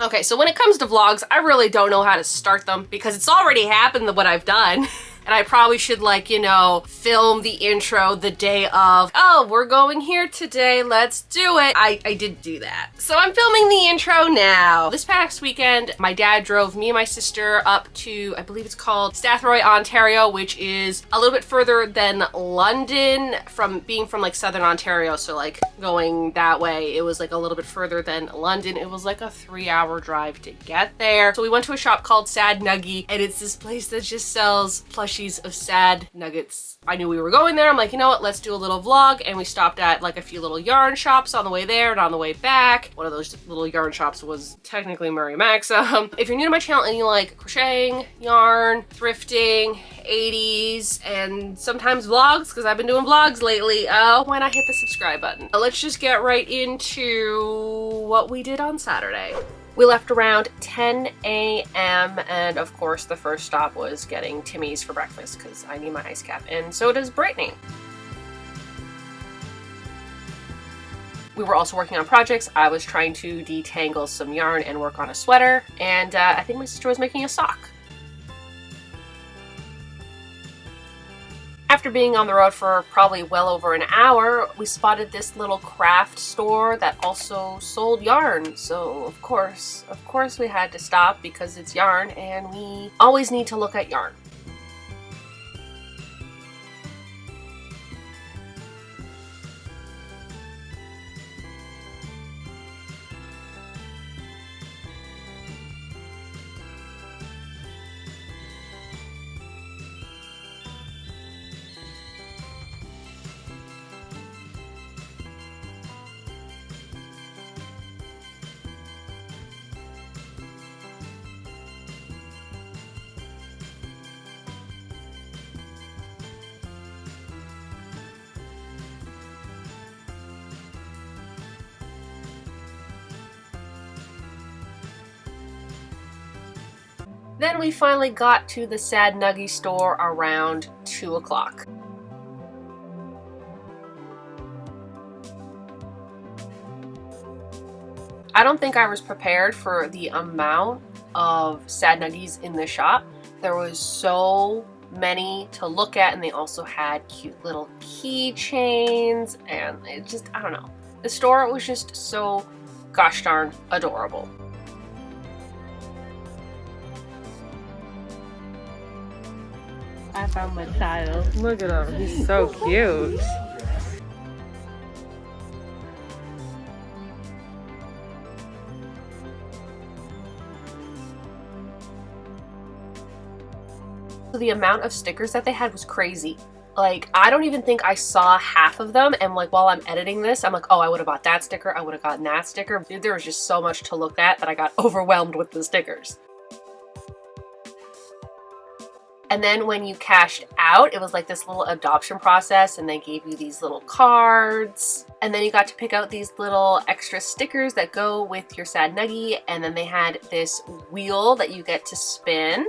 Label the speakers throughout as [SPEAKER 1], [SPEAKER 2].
[SPEAKER 1] Okay, so when it comes to vlogs, I really don't know how to start them because it's already happened what I've done. And I probably should, like, you know, film the intro the day of, oh, we're going here today, let's do it. I did do that. So I'm filming the intro now. This past weekend, my dad drove me and my sister up to, I believe it's called Strathroy, Ontario, which is a little bit further than London from being from like Southern Ontario. So like going that way, it was like a little bit further than London. It was like a 3-hour drive to get there. So we went to a shop called SAD Nuggie, and it's this place that just sells plushies of SAD nuggets. I knew we were going there. I'm like, you know what, let's do a little vlog. And we stopped at like a few little yarn shops on the way there and on the way back. One of those little yarn shops was technically Murray Max. If you're new to my channel and you like crocheting, yarn, thrifting, 80s, and sometimes vlogs, because I've been doing vlogs lately, why not hit the subscribe button? Let's just get right into what we did on Saturday. We left around 10 a.m. and of course the first stop was getting Timmy's for breakfast because I need my ice cap, and so does Brittany. We were also working on projects. I was trying to detangle some yarn and work on a sweater, and I think my sister was making a sock. After being on the road for probably well over an hour, we spotted this little craft store that also sold yarn. So of course we had to stop because it's yarn and we always need to look at yarn. Then we finally got to the SAD Nuggie store around 2 o'clock. I don't think I was prepared for the amount of SAD Nuggies in the shop. There was so many to look at, and they also had cute little keychains, and it just, I don't know. The store was just so gosh darn adorable.
[SPEAKER 2] I found my child.
[SPEAKER 3] Look at him, he's so cute.
[SPEAKER 1] The amount of stickers that they had was crazy. Like, I don't even think I saw half of them, and like while I'm editing this, I'm like, oh, I would have bought that sticker, I would have gotten that sticker. Dude, there was just so much to look at that I got overwhelmed with the stickers. And then when you cashed out, it was like this little adoption process, and they gave you these little cards. And then you got to pick out these little extra stickers that go with your SAD Nuggie. And then they had this wheel that you get to spin.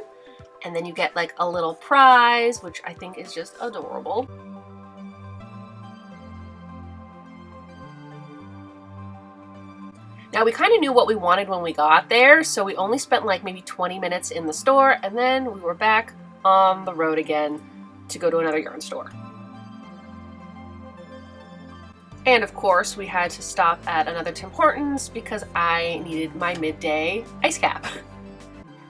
[SPEAKER 1] And then you get like a little prize, which I think is just adorable. Now we kind of knew what we wanted when we got there, so we only spent like maybe 20 minutes in the store, and then we were back on the road again to go to another yarn store. And of course we had to stop at another Tim Hortons because I needed my midday ice cap.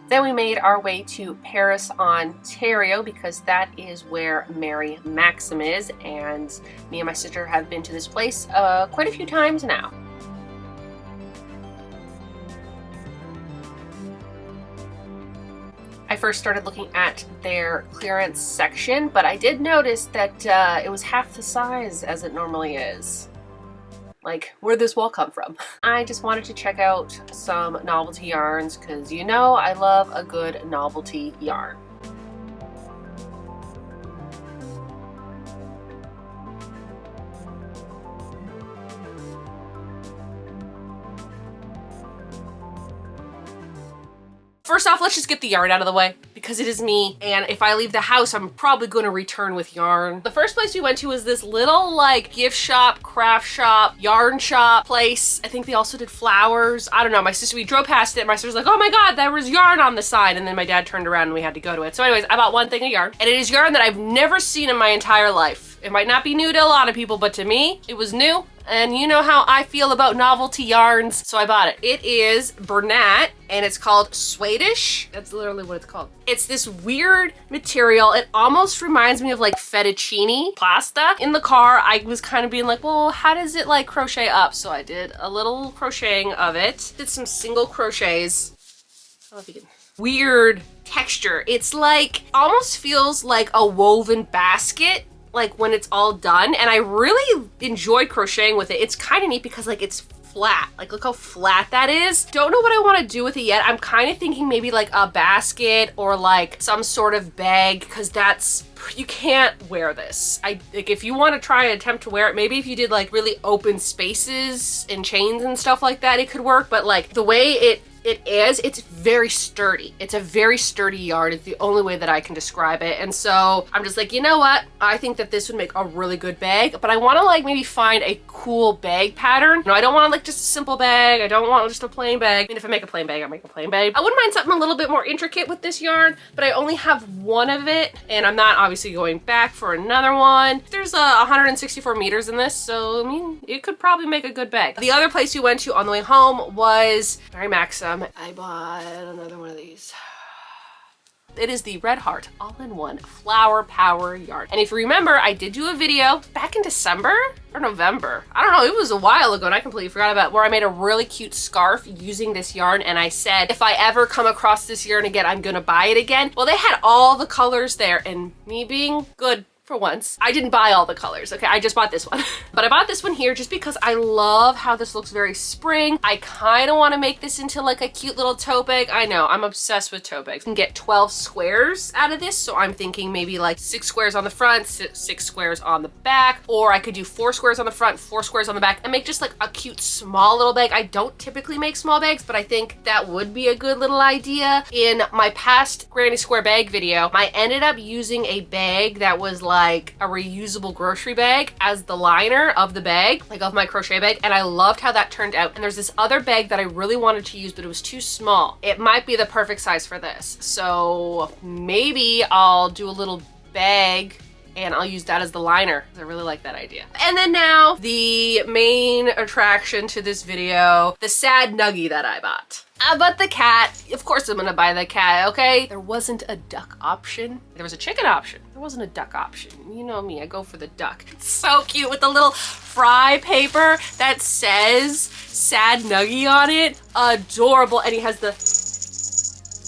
[SPEAKER 1] Then we made our way to Paris, Ontario, because that is where Mary Maxim is, and me and my sister have been to this place quite a few times now. I first started looking at their clearance section, but I did notice that it was half the size as it normally is. Like, where'd this wall come from? I just wanted to check out some novelty yarns because you know I love a good novelty yarn. First off, let's just get the yarn out of the way because it is me. And if I leave the house, I'm probably going to return with yarn. The first place we went to was this little like gift shop, craft shop, yarn shop place. I think they also did flowers. I don't know. We drove past it and my sister's like, oh my God, there was yarn on the sign. And then my dad turned around and we had to go to it. So anyways, I bought one thing of yarn and it is yarn that I've never seen in my entire life. It might not be new to a lot of people, but to me, it was new. And you know how I feel about novelty yarns, so I bought it. It is Bernat, and it's called Swedish. That's literally what it's called. It's this weird material. It almost reminds me of like fettuccine pasta. In the car, I was kind of being like, well, how does it like crochet up? So I did a little crocheting of it. Did some single crochets. I don't know if you can. Weird texture. It's like, almost feels like a woven basket, like when it's all done, and I really enjoyed crocheting with it. It's kind of neat because like it's flat. Like look how flat that is. Don't know what I want to do with it yet. I'm kind of thinking maybe like a basket or like some sort of bag because you can't wear this. Like if you want to try and attempt to wear it, maybe if you did like really open spaces and chains and stuff like that, it could work. But like the way it's very sturdy. It's a very sturdy yarn. It's the only way that I can describe it. And so I'm just like, you know what? I think that this would make a really good bag, but I want to like maybe find a cool bag pattern. No, I don't want like just a simple bag. I don't want just a plain bag. I mean, if I make a plain bag, I'll make a plain bag. I wouldn't mind something a little bit more intricate with this yarn, but I only have one of it and I'm not obviously going back for another one. There's 164 meters in this, so I mean, it could probably make a good bag. The other place we went to on the way home was Mary Maxim. I bought another one of these. It is the Red Heart all-in-one flower power yarn. And if you remember, I did do a video back in December or November. I don't know, it was a while ago and I completely forgot about it, where I made a really cute scarf using this yarn. And I said, if I ever come across this yarn again, I'm gonna buy it again. Well, they had all the colors there, and me being good for once, I didn't buy all the colors, okay? I just bought this one. But I bought this one here just because I love how this looks very spring. I kind of want to make this into like a cute little tote bag. I know, I'm obsessed with tote bags. You can get 12 squares out of this, so I'm thinking maybe like 6 squares on the front, 6 squares on the back, or I could do 4 squares on the front, 4 squares on the back, and make just like a cute small little bag. I don't typically make small bags, but I think that would be a good little idea. In my past Granny Square bag video, I ended up using a bag that was like a reusable grocery bag as the liner of the bag, like of my crochet bag, and I loved how that turned out. And there's this other bag that I really wanted to use, but it was too small. It might be the perfect size for this, so maybe I'll do a little bag and I'll use that as the liner. I really like that idea. And then now, the main attraction to this video, the SAD Nuggie that I bought. I bought the cat. Of course I'm gonna buy the cat, okay? There wasn't a duck option. There was a chicken option. There wasn't a duck option. You know me, I go for the duck. It's so cute with the little fry paper that says SAD Nuggie on it. Adorable. And he has the,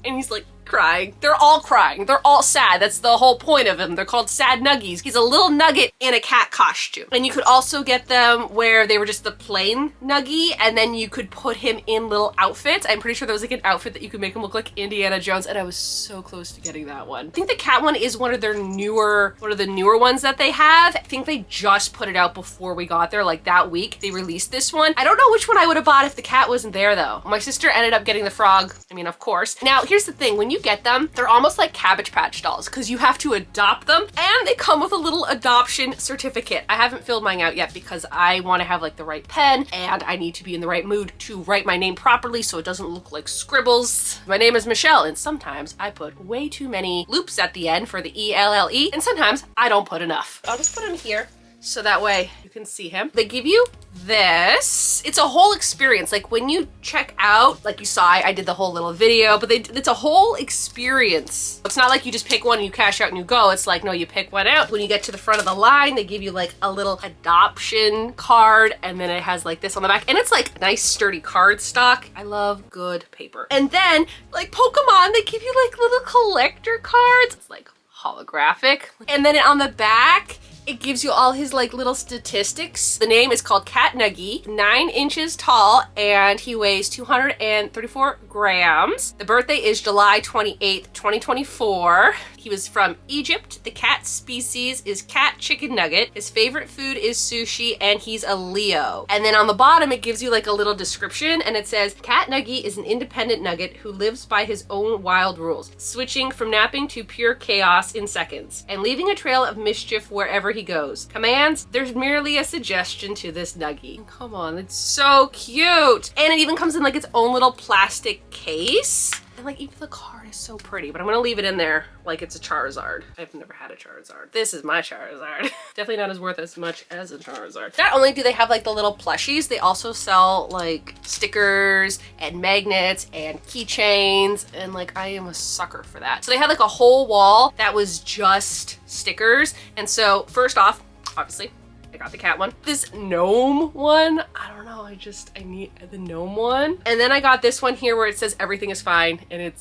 [SPEAKER 1] and he's like crying. They're all crying. They're all sad. That's the whole point of him. They're called SAD Nuggies. He's a little nugget in a cat costume. And you could also get them where they were just the plain Nuggie, and then you could put him in little outfits. I'm pretty sure there was like an outfit that you could make him look like Indiana Jones, and I was so close to getting that one. I think the cat one is one of the newer ones that they have. I think they just put it out before we got there, like that week they released this one. I don't know which one I would have bought if the cat wasn't there though. My sister ended up getting the frog. I mean, of course. Now, here's the thing. When you get them, they're almost like Cabbage Patch dolls because you have to adopt them, and they come with a little adoption certificate. I haven't filled mine out yet because I want to have like the right pen, and I need to be in the right mood to write my name properly so it doesn't look like scribbles. My name is Michelle, and sometimes I put way too many loops at the end for the E-L-L-E, and sometimes I don't put enough. I'll just put him here so that way you can see him. They give you this. It's a whole experience. Like when you check out, like you saw, I did the whole little video, but it's a whole experience. It's not like you just pick one and you cash out and you go. It's like, no, you pick one out. When you get to the front of the line, they give you like a little adoption card, and then it has like this on the back, and it's like nice sturdy card stock. I love good paper. And then like Pokemon, they give you like little collector cards. It's like holographic. And then on the back, it gives you all his like little statistics. The name is called Cat Nuggie, 9 inches tall, and he weighs 234 grams. The birthday is July 28th, 2024. He was from Egypt. The cat species is cat chicken nugget. His favorite food is sushi, and he's a Leo. And then on the bottom, it gives you like a little description, and it says, Cat Nuggie is an independent nugget who lives by his own wild rules, switching from napping to pure chaos in seconds, and leaving a trail of mischief wherever he goes. Commands, there's merely a suggestion to this nuggie. Come on, it's so cute. And it even comes in like its own little plastic case. And like even the card is so pretty, but I'm gonna leave it in there like it's a Charizard. I've never had a Charizard. This is my Charizard. Definitely not as worth as much as a Charizard. Not only do they have like the little plushies, they also sell like stickers and magnets and keychains, and like I am a sucker for that. So they had like a whole wall that was just stickers. And so first off, obviously, I got the cat one. This gnome one, I don't know, I need the gnome one. And then I got this one here where it says everything is fine, and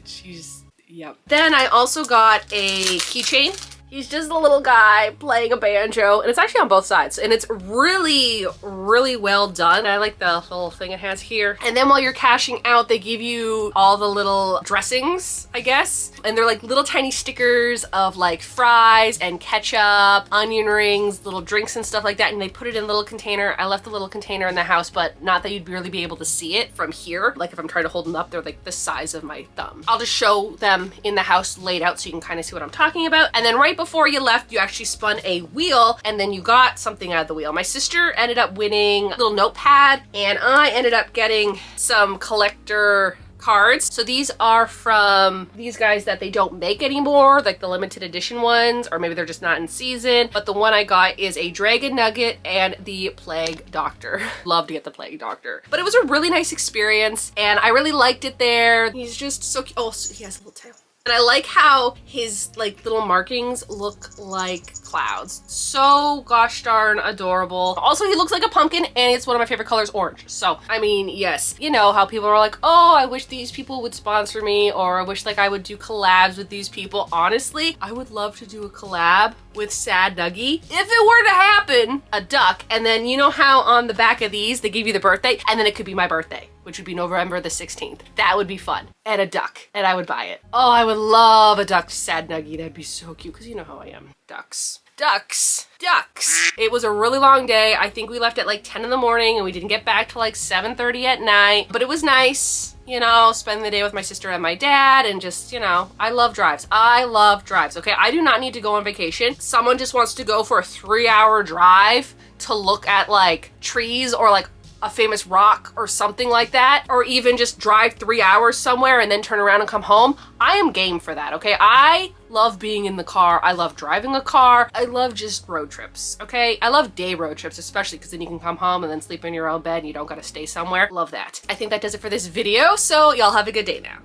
[SPEAKER 1] she's, yep. Then I also got a keychain. He's just a little guy playing a banjo, and it's actually on both sides, and it's really, really well done. I like the little thing it has here. And then while you're cashing out, they give you all the little dressings, I guess. And they're like little tiny stickers of like fries and ketchup, onion rings, little drinks and stuff like that. And they put it in a little container. I left the little container in the house, but not that you'd really be able to see it from here. Like if I'm trying to hold them up, they're like the size of my thumb. I'll just show them in the house laid out so you can kind of see what I'm talking about. And then right before you left, you actually spun a wheel, and then you got something out of the wheel. My sister ended up winning a little notepad, and I ended up getting some collector cards. So these are from these guys that they don't make anymore, like the limited edition ones, or maybe they're just not in season. But the one I got is a Dragon Nugget and the Plague Doctor. Love to get the Plague Doctor. But it was a really nice experience, and I really liked it there. He's just so cute. Oh, so he has a little tail. And I like how his like little markings look like clouds. So gosh darn adorable. Also, he looks like a pumpkin, and it's one of my favorite colors, orange. So, I mean, yes, you know how people are like, oh, I wish these people would sponsor me, or I wish like I would do collabs with these people. Honestly, I would love to do a collab with SAD Nuggie. If it were to happen, a duck, and then you know how on the back of these, they give you the birthday, and then it could be my birthday, which would be November the 16th. That would be fun. And a duck, and I would buy it. Oh, I would love a duck SAD Nuggie. That'd be so cute, because you know how I am. Ducks. Ducks. Ducks. It was a really long day. I think we left at like 10 in the morning, and we didn't get back till like 7:30 at night. But it was nice, you know, spending the day with my sister and my dad, and just, you know, I love drives. I love drives, okay? I do not need to go on vacation. Someone just wants to go for a 3-hour drive to look at like trees or like a famous rock or something like that, or even just drive 3 hours somewhere and then turn around and come home. I am game for that, okay? I love being in the car. I love driving a car. I love just road trips, okay? I love day road trips, especially because then you can come home and then sleep in your own bed and you don't gotta stay somewhere. Love that. I think that does it for this video, so y'all have a good day now.